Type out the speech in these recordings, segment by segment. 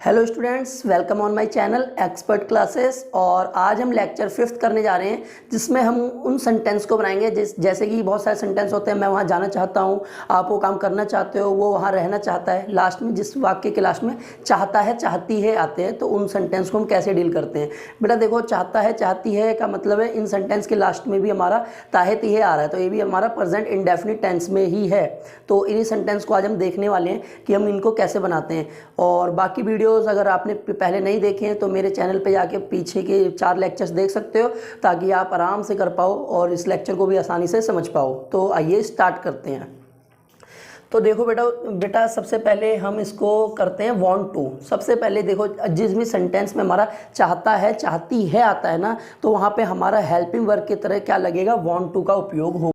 Hello students, welcome on my channel expert classes. और आज हम लेक्चर 5th करने जा रहे हैं जिसमें हम उन सेंटेंस को बनाएंगे जैसे कि बहुत सारे सेंटेंस होते हैं। मैं वहाँ जाना चाहता हूँ, आप वो काम करना चाहते हो, वो वहाँ रहना चाहता है। लास्ट में जिस वाक्य के लास्ट में चाहता है चाहती है आते हैं, तो उन सेंटेंस को हम कैसे डील करते हैं। बेटा देखो, चाहता है चाहती है का मतलब है इन सेंटेंस के लास्ट में भी हमारा ताहे तिहे आ रहा है, तो ये भी हमारा प्रेजेंट इंडेफिनिट टेंस में ही है। तो इन्हीं सेंटेंस को आज हम देखने वाले हैं कि हम इनको कैसे बनाते हैं। और बाकी वीडियोस अगर आपने पहले नहीं देखे हैं तो मेरे चैनल पे जाके पीछे के 4 लेक्चर्स देख सकते हो, ताकि आप आराम से कर पाओ और इस लेक्चर को भी आसानी से समझ पाओ। तो आइए स्टार्ट करते हैं। तो देखो बेटा सबसे पहले हम इसको करते हैं वांट टू। सबसे पहले देखो, जिस भी सेंटेंस में हमारा चाहता है चाहती है आता है ना, तो वहाँ पे हमारा हेल्पिंग वर्ब की तरह क्या लगेगा, वांट टू का उपयोग हो।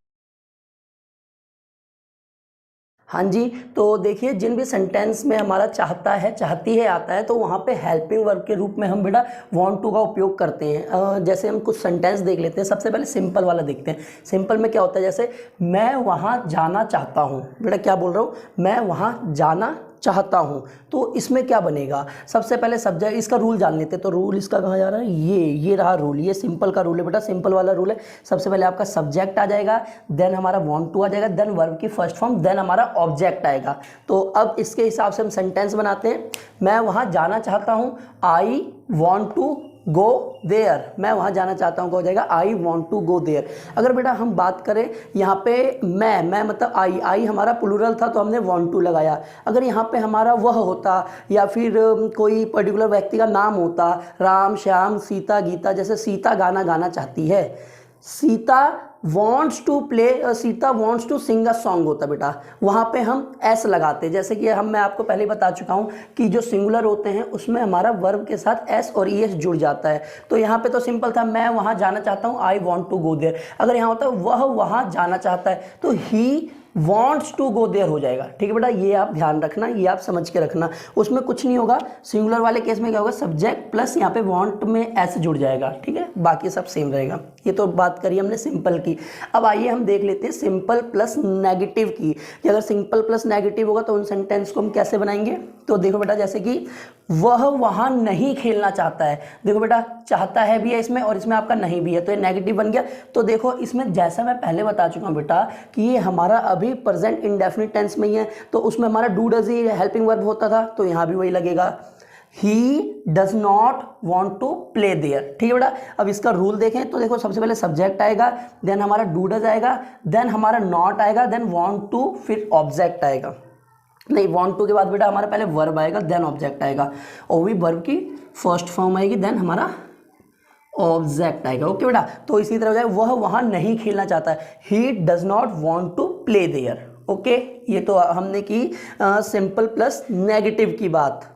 हाँ जी, तो देखिए जिन भी सेंटेंस में हमारा चाहता है चाहती है आता है, तो वहाँ पे हेल्पिंग वर्ब के रूप में हम बेटा वांट टू का उपयोग करते हैं। जैसे हम कुछ सेंटेंस देख लेते हैं। सबसे पहले सिंपल वाला देखते हैं। सिंपल में क्या होता है, जैसे मैं वहाँ जाना चाहता हूँ। बेटा क्या बोल रहा हूँ, मैं वहाँ जाना चाहता हूँ। तो इसमें क्या बनेगा, सबसे पहले सब्जेक्ट, इसका रूल जान लेते हैं। तो रूल इसका कहाँ जा रहा है, ये रहा रूल। ये सिंपल का रूल है बेटा, सिंपल वाला रूल है। सबसे पहले आपका सब्जेक्ट आ जाएगा, देन हमारा वांट टू आ जाएगा, देन वर्ब की फर्स्ट फॉर्म, देन हमारा ऑब्जेक्ट आएगा। तो अब इसके हिसाब से हम सेंटेंस बनाते हैं। मैं वहाँ जाना चाहता हूँ, I want to go there. मैं वहाँ जाना चाहता हूँ, हो जाएगा I want to go there. अगर बेटा हम बात करें यहाँ पे मैं मतलब आई हमारा प्लूरल था तो हमने वॉन्ट टू लगाया। अगर यहाँ पे हमारा वह होता या फिर कोई पर्टिकुलर व्यक्ति का नाम होता, राम श्याम सीता गीता, जैसे सीता गाना गाना चाहती है, Sita wants to play, Sita wants to sing a song होता बेटा, वहाँ पे हम एस लगाते। जैसे कि मैं आपको पहले ही बता चुका हूँ कि जो सिंगुलर होते हैं उसमें हमारा वर्ब के साथ एस और ई एस जुड़ जाता है। तो यहाँ पे तो सिंपल था, मैं वहाँ जाना चाहता हूँ, I want to go there. अगर यहाँ होता है वह वहाँ जाना चाहता है, तो he wants to go there हो जाएगा। ठीक है बेटा, ये आप ध्यान रखना, ये आप समझ के रखना। उसमें कुछ नहीं होगा। सिंगुलर वाले केस में क्या होगा, सब्जेक्ट प्लस यहाँ पे वॉन्ट में एस जुड़ जाएगा। ठीक है, बाकी सब सेम रहेगा। ये तो बात करी हमने सिंपल की। अब आइए हम देख लेते हैं सिंपल प्लस नेगेटिव की, कि अगर सिंपल प्लस नेगेटिव होगा तो उन सेंटेंस को हम कैसे बनाएंगे। तो देखो बेटा, जैसे कि वह वहाँ नहीं खेलना चाहता है। देखो बेटा, चाहता है भी है इसमें और इसमें आपका नहीं भी है, तो ये नेगेटिव बन गया। तो देखो इसमें जैसा मैं पहले बता चुका हूँ बेटा कि ये हमारा अभी प्रेजेंट इंडेफिनिट टेंस में ही है, तो उसमें हमारा डू डज ही हेल्पिंग वर्ब होता था, तो यहाँ भी वही लगेगा। He does not want to play there. ठीक है बेटा, अब इसका रूल देखें तो देखो सबसे पहले सब्जेक्ट आएगा, देन हमारा डू डज आएगा, देन हमारा नॉट आएगा, देन वॉन्ट टू, फिर ऑब्जेक्ट आएगा। नहीं, वॉन्ट टू के बाद बेटा हमारा पहले वर्ब आएगा, देन ऑब्जेक्ट आएगा, और भी वर्ब की फर्स्ट फॉर्म आएगी, देन हमारा ऑब्जेक्ट आएगा। ओके बेटा, तो इसी तरह हो जाएगा, वह वहाँ नहीं खेलना चाहता है, he does not want to play there. Okay, ये तो हमने की सिंपल प्लस नेगेटिव की बात।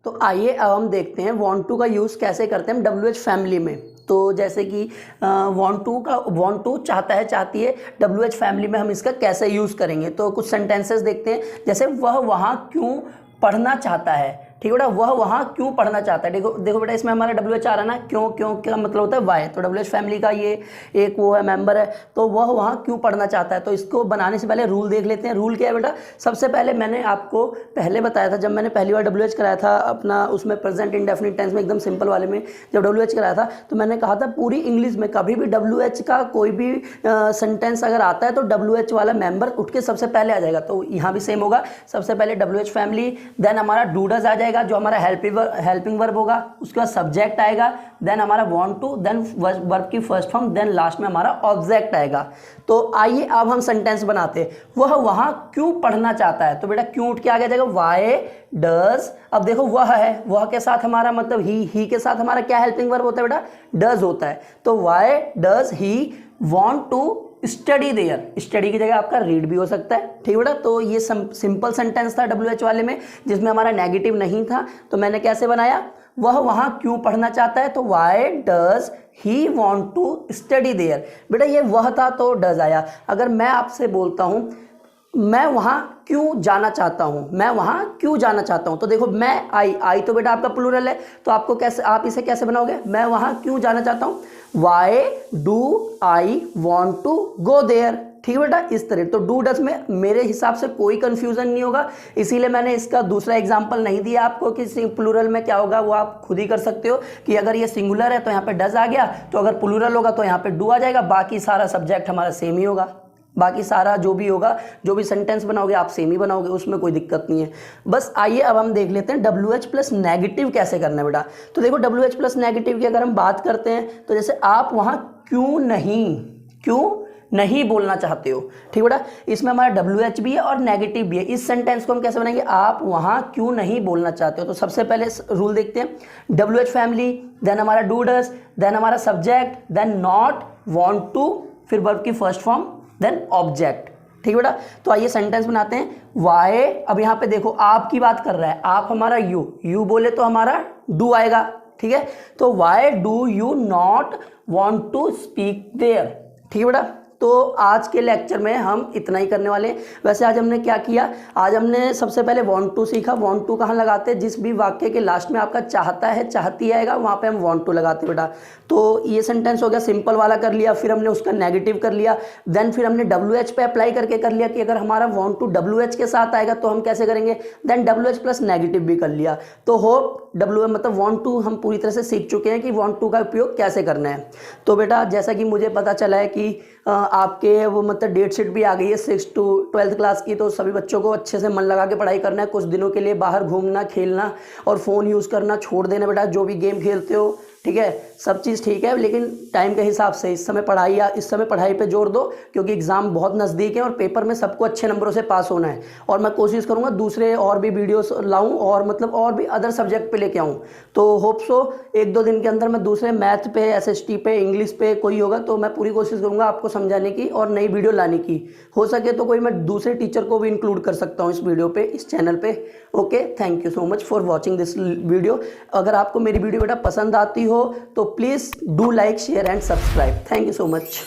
तो आइए अब हम देखते हैं वांट टू का यूज़ कैसे करते हैं हम WH फैमिली में। तो जैसे कि वांट टू चाहता है चाहती है, WH फैमिली में हम इसका कैसे यूज़ करेंगे। तो कुछ सेंटेंसेस देखते हैं। जैसे वह वहाँ क्यों पढ़ना चाहता है। ठीक है बेटा, वह वहाँ क्यों पढ़ना चाहता है। देखो बेटा, इसमें हमारा WH आ रहा है ना, क्यों क्यों का मतलब होता है वाई। तो WH फैमिली का ये एक वो है मेंबर है, तो वह वहाँ क्यों पढ़ना चाहता है। तो इसको बनाने से पहले रूल देख लेते हैं। रूल क्या है बेटा, सबसे पहले मैंने आपको पहले बताया था, जब मैंने पहली बार WH कराया था अपना, उसमें प्रेजेंट इंडेफिनिट टेंस में एकदम सिंपल वाले में जब WH कराया था, तो मैंने कहा था पूरी इंग्लिश में कभी भी WH का कोई भी सेंटेंस अगर आता है तो WH वाला मेंबर उठ के सबसे पहले आ जाएगा। तो यहाँ भी सेम होगा, सबसे पहले WH फैमिली, देन हमारा डू डज आ जाएगा जो हमारा हेल्पिंग वर्ब होगा, उसके बाद सब्जेक्ट आएगा, देन हमारा वांट टू, देन वर्ब की फर्स्ट फॉर्म, देन लास्ट में हमारा ऑब्जेक्ट आएगा। तो आइए अब हम सेंटेंस बनाते हैं। वह वहां क्यों पढ़ना चाहता है, तो बेटा क्यों उठ के आ जाएगा, वाई डज। अब देखो वह है, वह के साथ हमारा मतलब ही के साथ हमारा क्या हेल्पिंग वर्ब होता है बेटा, डज होता है। तो why does he want to study there. Study की जगह आपका रीड भी हो सकता है। ठीक बेटा, तो ये सिंपल सेंटेंस था WH वाले में, जिसमें हमारा नेगेटिव नहीं था। तो मैंने कैसे बनाया, वह वहाँ क्यों पढ़ना चाहता है, तो why does he want to study there. बेटा ये वह था तो डज आया। अगर मैं आपसे बोलता हूँ मैं वहाँ क्यों जाना चाहता हूँ, मैं वहाँ क्यों जाना चाहता हूँ, तो देखो मैं आई तो बेटा आपका प्लूरल है, तो आपको कैसे, आप इसे कैसे बनाओगे, मैं वहाँ क्यों जाना चाहता हूँ, why do I want to go there. ठीक है बेटा, इस तरह। तो डू डज में मेरे हिसाब से कोई कंफ्यूजन नहीं होगा, इसीलिए मैंने इसका दूसरा एग्जांपल नहीं दिया आपको कि प्लूरल में क्या होगा, वो आप खुद ही कर सकते हो कि अगर ये सिंगुलर है तो यहाँ पे डज आ गया, तो अगर प्लूरल होगा तो यहाँ पे डू आ जाएगा, बाकी सारा सब्जेक्ट हमारा सेम ही होगा, बाकी सारा जो भी होगा, जो भी सेंटेंस बनाओगे आप सेम ही बनाओगे, उसमें कोई दिक्कत नहीं है। बस आइए अब हम देख लेते हैं WH प्लस नेगेटिव कैसे करना है बेटा। तो देखो WH प्लस नेगेटिव की अगर हम बात करते हैं तो जैसे आप वहाँ क्यों नहीं बोलना चाहते हो, ठीक बेटा, इसमें हमारा WH भी है और नेगेटिव भी है। इस सेंटेंस को हम कैसे बनाएंगे, आप वहाँ क्यों नहीं बोलना चाहते हो। तो सबसे पहले रूल देखते हैं, WH फैमिली, देन हमारा डू डज, देन हमारा subject, then not, want to, फिर वर्ब की फर्स्ट फॉर्म, देन ऑब्जेक्ट, ठीक बेटा। तो आइए सेंटेंस बनाते हैं। वाई, अब यहाँ पे देखो आप की बात कर रहा है, आप हमारा यू बोले तो हमारा डू आएगा, ठीक है। तो why do you not want to speak there, ठीक है बेटा। तो आज के लेक्चर में हम इतना ही करने वाले हैं। वैसे आज हमने क्या किया, आज हमने सबसे पहले वांट टू सीखा। वांट टू कहाँ लगाते हैं, जिस भी वाक्य के लास्ट में आपका चाहता है, चाहती आएगा, वहाँ पे हम वांट टू लगाते बेटा। तो ये सेंटेंस हो गया, सिंपल वाला कर लिया, फिर हमने उसका नेगेटिव कर लिया, देन फिर हमने WH पे अप्लाई करके कर लिया कि अगर हमारा वांट टू WH के साथ आएगा तो हम कैसे करेंगे, देन WH प्लस नेगेटिव भी कर लिया। तो होप मतलब वांट टू हम पूरी तरह से सीख चुके हैं कि वांट टू का उपयोग कैसे करना है। तो बेटा जैसा कि मुझे पता चला है कि आपके वो मतलब डेट शीट भी आ गई है 6 to 12th क्लास की, तो सभी बच्चों को अच्छे से मन लगा के पढ़ाई करना है। कुछ दिनों के लिए बाहर घूमना, खेलना और फ़ोन यूज़ करना छोड़ देना बेटा, जो भी गेम खेलते हो, ठीक है, सब चीज़ ठीक है, लेकिन टाइम के हिसाब से इस समय पढ़ाई पे जोर दो, क्योंकि एग्ज़ाम बहुत नज़दीक है और पेपर में सबको अच्छे नंबरों से पास होना है। और मैं कोशिश करूँगा दूसरे और भी वीडियोस लाऊं और मतलब और भी अदर सब्जेक्ट पे लेके आऊँ। तो होप सो 1-2 दिन के अंदर मैं दूसरे मैथ पे, SST पे, इंग्लिश पे कोई होगा तो मैं पूरी कोशिश करूँगा आपको समझाने की और नई वीडियो लाने की। हो सके तो कोई मैं दूसरे टीचर को भी इंक्लूड कर सकता हूँ इस वीडियो पे, इस चैनल पे। Okay, thank you so much for watching this video. अगर आपको मेरी वीडियो बेटा पसंद आती हो तो please do like, share and subscribe. Thank you so much.